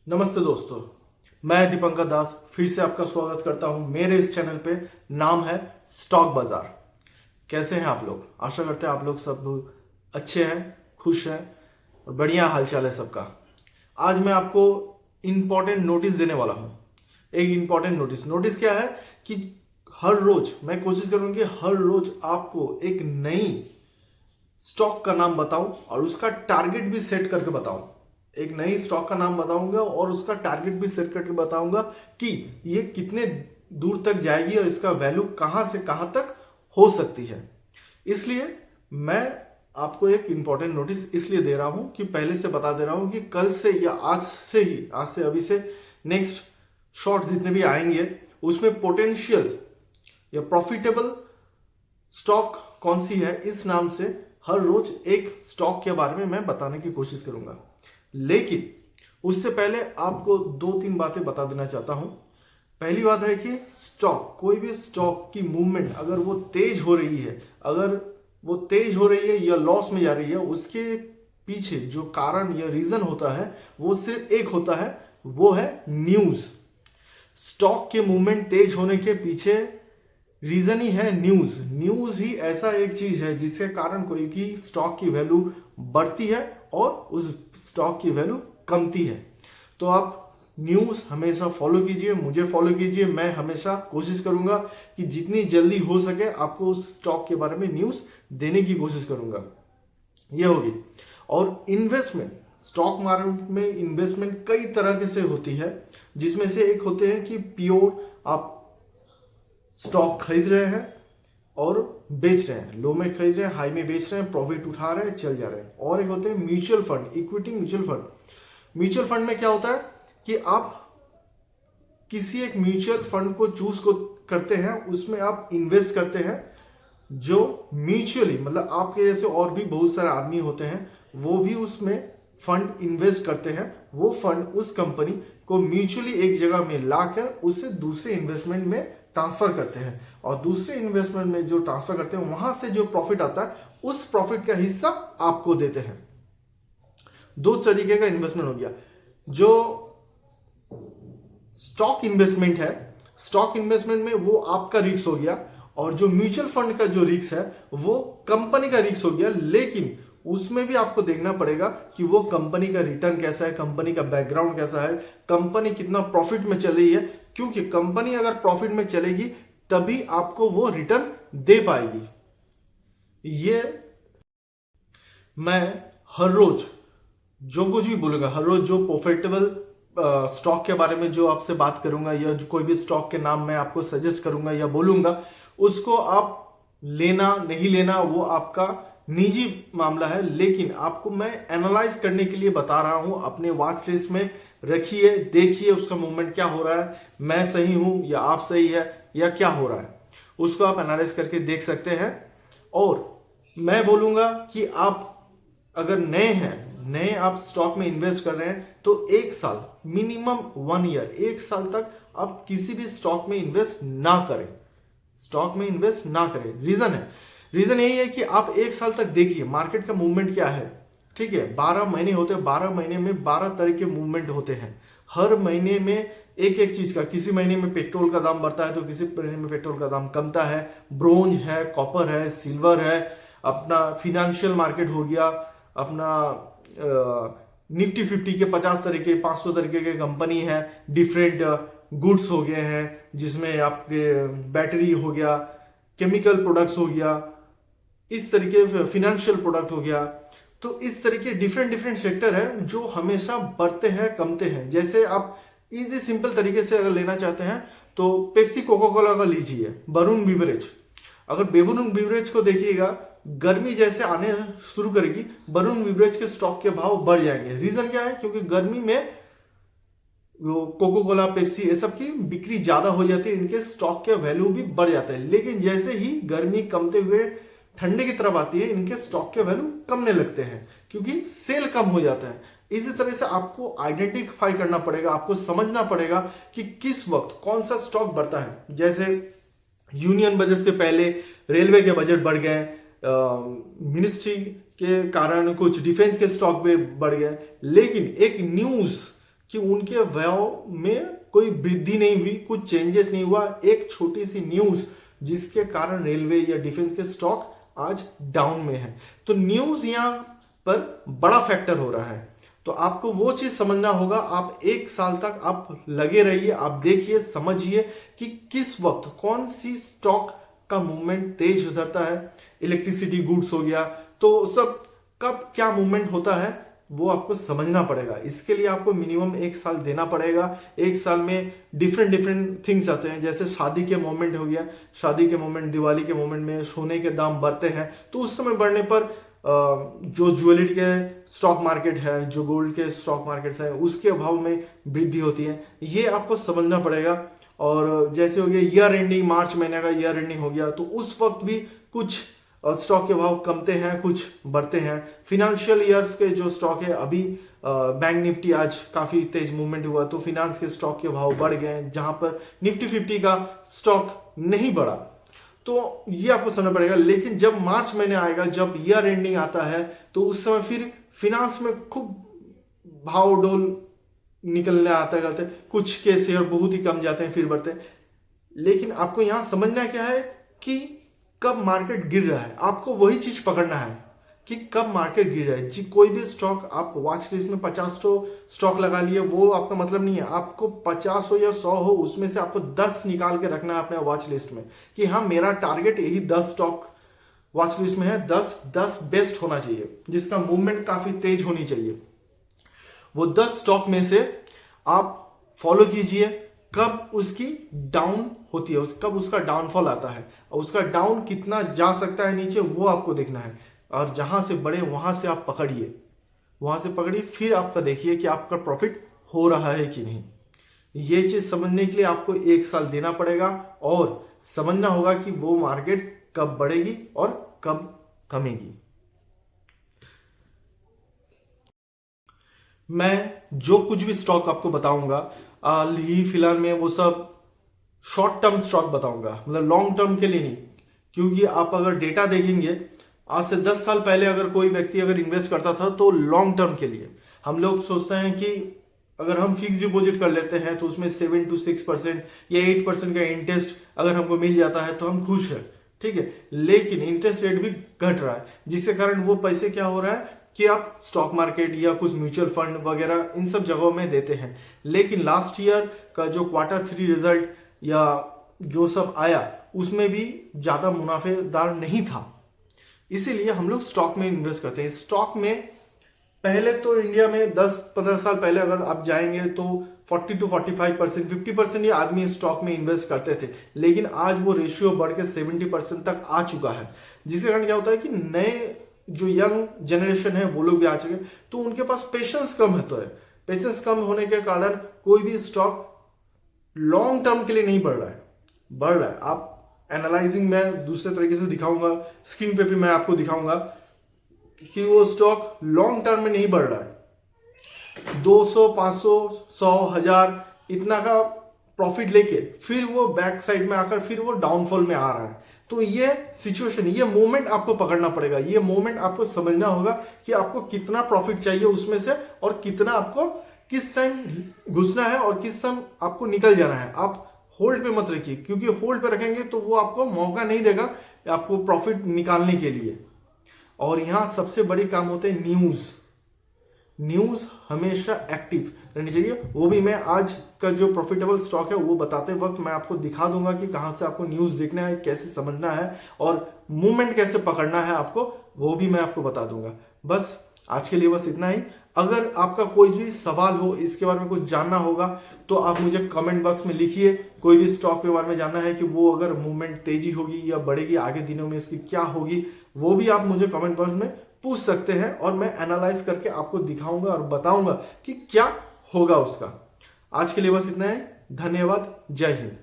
नमस्ते दोस्तों, मैं दीपंकर दास फिर से आपका स्वागत करता हूं मेरे इस चैनल पे। नाम है स्टॉक बाजार। कैसे हैं आप लोग? आशा करते हैं आप लोग सब अच्छे हैं, खुश हैं और बढ़िया हालचाल है सबका। आज मैं आपको इम्पोर्टेंट नोटिस देने वाला हूं। एक इम्पोर्टेंट नोटिस क्या है कि हर रोज मैं कोशिश करूंगी कि हर रोज आपको एक नई स्टॉक का नाम बताऊं और उसका टारगेट भी सेट करके बताऊं। एक नई स्टॉक का नाम बताऊंगा और उसका टारगेट भी सेट करके बताऊंगा कि ये कितने दूर तक जाएगी और इसका वैल्यू कहां से कहां तक हो सकती है। इसलिए मैं आपको एक इंपॉर्टेंट नोटिस इसलिए दे रहा हूं कि पहले से बता दे रहा हूं कि कल से या आज से अभी से नेक्स्ट शॉर्ट जितने भी आएंगे उसमें पोटेंशियल या प्रॉफिटेबल स्टॉक कौन सी है, इस नाम से हर रोज एक स्टॉक के बारे में मैं बताने की कोशिश करूंगा। लेकिन उससे पहले आपको दो तीन बातें बता देना चाहता हूं। पहली बात है कि कोई भी स्टॉक की मूवमेंट अगर वो तेज हो रही है, अगर वो तेज हो रही है या लॉस में जा रही है, उसके पीछे जो कारण या रीजन होता है वो सिर्फ एक होता है, वो है न्यूज। स्टॉक के मूवमेंट तेज होने के पीछे रीजन ही है न्यूज। न्यूज ही ऐसा एक चीज है जिसके कारण कोई की स्टॉक की वैल्यू बढ़ती है और उस स्टॉक की वैल्यू कमती है। तो आप न्यूज हमेशा फॉलो कीजिए, मुझे फॉलो कीजिए। मैं हमेशा कोशिश करूंगा कि जितनी जल्दी हो सके आपको उस स्टॉक के बारे में न्यूज देने की कोशिश करूंगा। ये होगी। और इन्वेस्टमेंट, स्टॉक मार्केट में इन्वेस्टमेंट कई तरह के से होती है, जिसमें से एक होते हैं कि प्योर आप स्टॉक खरीद रहे हैं और बेच रहे हैं, लो में खरीद रहे हैं, हाई में बेच रहे हैं, प्रॉफिट उठा रहे हैं, चल जा रहे हैं। और एक होते हैं mutual fund, equity mutual fund. Mutual fund में क्या होता है कि आप किसी एक म्यूचुअल फंड को चूज करते हैं, उसमें आप इन्वेस्ट करते हैं, जो म्यूचुअली मतलब आपके जैसे और भी बहुत सारे आदमी होते हैं, वो भी उसमें फंड इन्वेस्ट करते हैं। वो फंड उस कंपनी को म्यूचुअली एक जगह में लाकर उसे दूसरे इन्वेस्टमेंट में ट्रांसफर करते हैं, और दूसरे इन्वेस्टमेंट में जो ट्रांसफर करते हैं वहां से जो प्रॉफिट आता है उस प्रॉफिट का हिस्सा आपको देते हैं। दो तरीके का इन्वेस्टमेंट हो गया। जो स्टॉक इन्वेस्टमेंट है, स्टॉक इन्वेस्टमेंट में वो आपका रिस्क हो गया, और जो म्यूचुअल फंड का जो रिस्क है वो कंपनी का रिस्क हो गया। लेकिन उसमें भी आपको देखना पड़ेगा कि वो कंपनी का रिटर्न कैसा है, कंपनी का बैकग्राउंड कैसा है, कंपनी कितना प्रॉफिट में चल रही है, क्योंकि कंपनी अगर प्रॉफिट में चलेगी तभी आपको वो रिटर्न दे पाएगी। ये मैं हर रोज जो कुछ भी बोलूंगा, हर रोज जो प्रॉफिटेबल स्टॉक के बारे में जो आपसे बात करूंगा, या जो कोई भी स्टॉक के नाम मैं आपको सजेस्ट करूंगा या बोलूंगा, उसको आप लेना नहीं लेना वो आपका निजी मामला है। लेकिन आपको मैं एनालाइज करने के लिए बता रहा हूं। अपने वॉच लिस्ट में रखिए, देखिए उसका मूवमेंट क्या हो रहा है, मैं सही हूं या आप सही है या क्या हो रहा है, उसको आप एनालाइज करके देख सकते हैं। और मैं बोलूंगा कि आप अगर नए आप स्टॉक में इन्वेस्ट कर रहे हैं तो एक साल, मिनिमम 1 ईयर, एक साल तक आप किसी भी स्टॉक में इन्वेस्ट ना करें, स्टॉक में इन्वेस्ट ना करें। रीजन यही है कि आप एक साल तक देखिए मार्केट का मूवमेंट क्या है। ठीक है, 12 महीने होते हैं, 12 महीने में 12 तरह के मूवमेंट होते हैं। हर महीने में एक एक चीज का, किसी महीने में पेट्रोल का दाम बढ़ता है तो किसी महीने में पेट्रोल का दाम कमता है, ब्रोंज है, कॉपर है, सिल्वर है, अपना फिनेंशियल मार्केट हो गया, अपना निफ्टी 50 के 50 तरीके 500 तरीके के कंपनी है, डिफरेंट गुड्स हो गए हैं, जिसमें आपके बैटरी हो गया, केमिकल प्रोडक्ट्स हो गया, इस तरीके फिनेंशियल प्रोडक्ट हो गया। तो इस तरीके डिफरेंट सेक्टर है जो हमेशा बढ़ते हैं कमते हैं। जैसे आप इजी सिंपल तरीके से अगर लेना चाहते हैं तो पेप्सी कोका कोला का लीजिए, वरुण बिवरेज। अगर वरुण बिवरेज को देखिएगा, गर्मी जैसे आने शुरू करेगी, वरुण बिवरेज के स्टॉक के भाव बढ़ जाएंगे। रीजन क्या है? क्योंकि गर्मी में कोको कोला, पेप्सी, ये सब की बिक्री ज्यादा हो जाती है, इनके स्टॉक के वैल्यू भी बढ़ जाते हैं। लेकिन जैसे ही गर्मी कमते हुए ठंडे की तरफ आती है, इनके स्टॉक के वैल्यू कमने लगते हैं, क्योंकि सेल कम हो जाता है। इसी तरह से आपको आइडेंटिफाई करना पड़ेगा, आपको समझना पड़ेगा कि किस वक्त कौन सा स्टॉक बढ़ता है। जैसे यूनियन बजट से पहले रेलवे के बजट बढ़ गए, मिनिस्ट्री के कारण कुछ डिफेंस के स्टॉक भी बढ़ गए। लेकिन एक न्यूज कि उनके व्यय में कोई वृद्धि नहीं हुई, कुछ चेंजेस नहीं हुआ। एक छोटी सी न्यूज जिसके कारण रेलवे या डिफेंस के स्टॉक आज डाउन में है। तो न्यूज यहां पर बड़ा फैक्टर हो रहा है। तो आपको वो चीज समझना होगा। आप एक साल तक आप लगे रहिए, आप देखिए, समझिए कि किस वक्त कौन सी स्टॉक का मूवमेंट तेज उधरता है। इलेक्ट्रिसिटी गुड्स हो गया, तो सब कब क्या मूवमेंट होता है वो आपको समझना पड़ेगा। इसके लिए आपको मिनिमम एक साल देना पड़ेगा। एक साल में डिफरेंट डिफरेंट थिंग्स आते हैं, जैसे शादी के मोमेंट हो गया, शादी के मोमेंट, दिवाली के मोमेंट में सोने के दाम बढ़ते हैं। तो उस समय बढ़ने पर जो ज्वेलरी के स्टॉक मार्केट है, जो गोल्ड के स्टॉक मार्केट्स हैं, उसके भाव में वृद्धि होती है। ये आपको समझना पड़ेगा। और जैसे हो गया ईयर एंडिंग, मार्च महीने का ईयर एंडिंग हो गया, तो उस वक्त भी कुछ स्टॉक के भाव कमते हैं, कुछ बढ़ते हैं। फिनेंशियल ईयर्स के जो स्टॉक है, अभी बैंक निफ्टी आज काफी तेज मूवमेंट हुआ, तो फिनेंस के स्टॉक के भाव बढ़ गए, जहां पर निफ्टी 50 का स्टॉक नहीं बढ़ा। तो ये आपको समझना पड़ेगा। लेकिन जब मार्च महीने आएगा, जब ईयर एंडिंग आता है, तो उस समय फिर फिनांस में खूब भाव डोल निकलने आता करते, कुछ के शेयर बहुत ही कम जाते हैं, फिर बढ़ते हैं। लेकिन आपको यहां समझना क्या है कि कब मार्केट गिर रहा है, आपको वही चीज पकड़ना है कि कब मार्केट गिर रहा है। जी, कोई भी स्टॉक आप वॉच लिस्ट में 50 स्टॉक लगा लिए, वो आपका मतलब नहीं है। आपको 50 हो या 100 हो, उसमें से आपको 10 निकाल के रखना है अपने वॉच लिस्ट में कि हाँ, मेरा टारगेट यही 10 स्टॉक वॉच लिस्ट में है। 10 बेस्ट होना चाहिए, जिसका मूवमेंट काफी तेज होनी चाहिए। वो 10 स्टॉक में से आप फॉलो कीजिए कब उसकी डाउन होती है, कब उसका डाउनफॉल आता है, और उसका डाउन कितना जा सकता है नीचे, वो आपको देखना है। और जहां से बढ़े वहां से आप पकड़िए, वहां से पकड़िए, फिर आपका देखिए कि आपका प्रॉफिट हो रहा है कि नहीं। ये चीज समझने के लिए आपको एक साल देना पड़ेगा और समझना होगा कि वो मार्केट कब बढ़ेगी और कब कमेगी। मैं जो कुछ भी स्टॉक आपको बताऊंगा हाल ही फिलहाल में, वो सब शॉर्ट टर्म स्टॉक बताऊंगा, मतलब लॉन्ग टर्म के लिए नहीं। क्योंकि आप अगर डेटा देखेंगे, आज से 10 साल पहले अगर कोई व्यक्ति अगर इन्वेस्ट करता था तो लॉन्ग टर्म के लिए, हम लोग सोचते हैं कि अगर हम फिक्स डिपॉजिट कर लेते हैं तो उसमें 7 to 6% या 8% का इंटरेस्ट अगर हमको मिल जाता है तो हम खुश हैं, ठीक है। लेकिन इंटरेस्ट रेट भी घट रहा है, जिसके कारण वो पैसे क्या हो रहा है कि आप स्टॉक मार्केट या कुछ म्यूचुअल फंड वगैरह इन सब जगहों में देते हैं। लेकिन लास्ट ईयर का जो Q3 रिजल्ट या जो सब आया, उसमें भी ज्यादा मुनाफेदार नहीं था। इसीलिए हम लोग स्टॉक में इन्वेस्ट करते हैं। स्टॉक में पहले तो इंडिया में 10-15 साल पहले अगर आप जाएंगे तो 40 to 45%, 50% ही आदमी स्टॉक में इन्वेस्ट करते थे। लेकिन आज वो रेशियो बढ़ के 70% तक आ चुका है, जिसके कारण क्या होता है कि नए जो यंग जनरेशन है वो लोग भी आ चुके हैं, तो उनके पास पेशेंस कम है। तो है पेशेंस कम होने के कारण कोई भी स्टॉक लॉन्ग टर्म के लिए नहीं बढ़ रहा है, बढ़ रहा है। आप एनालाइजिंग में दूसरे तरीके से दिखाऊंगा, स्क्रीन पे भी मैं आपको दिखाऊंगा कि वो स्टॉक लॉन्ग टर्म में नहीं बढ़ रहा है। 200, 500, 100, 1000 इतना का प्रॉफिट लेके फिर वो बैक साइड में आकर फिर वो डाउनफॉल में आ रहा है। तो ये सिचुएशन, ये मोमेंट आपको पकड़ना पड़ेगा। ये मोमेंट आपको समझना होगा कि आपको कितना प्रॉफिट चाहिए उसमें से, और कितना आपको किस टाइम घुसना है और किस टाइम आपको निकल जाना है। आप होल्ड पे मत रखिए, क्योंकि होल्ड पे रखेंगे तो वो आपको मौका नहीं देगा आपको प्रॉफिट निकालने के लिए। और यहां सबसे बड़ी काम होते हैं न्यूज। न्यूज हमेशा एक्टिव रहनी चाहिए। वो भी मैं आज का जो प्रॉफिटेबल स्टॉक है वो बताते वक्त मैं आपको दिखा दूंगा कि कहां से आपको न्यूज देखना है, कैसे समझना है और मूवमेंट कैसे पकड़ना है आपको, वो भी मैं आपको बता दूंगा। बस आज के लिए बस इतना ही। अगर आपका कोई भी सवाल हो, इसके बारे में कुछ जानना होगा, तो आप मुझे कमेंट बॉक्स में लिखिए। कोई भी स्टॉक के बारे में जानना है कि वो अगर मूवमेंट तेजी होगी या बढ़ेगी, आगे दिनों में इसकी क्या होगी, वो भी आप मुझे कमेंट बॉक्स में पूछ सकते हैं और मैं एनालाइज करके आपको दिखाऊंगा और बताऊंगा कि क्या होगा उसका। आज के लिए बस इतना है। धन्यवाद। जय हिंद।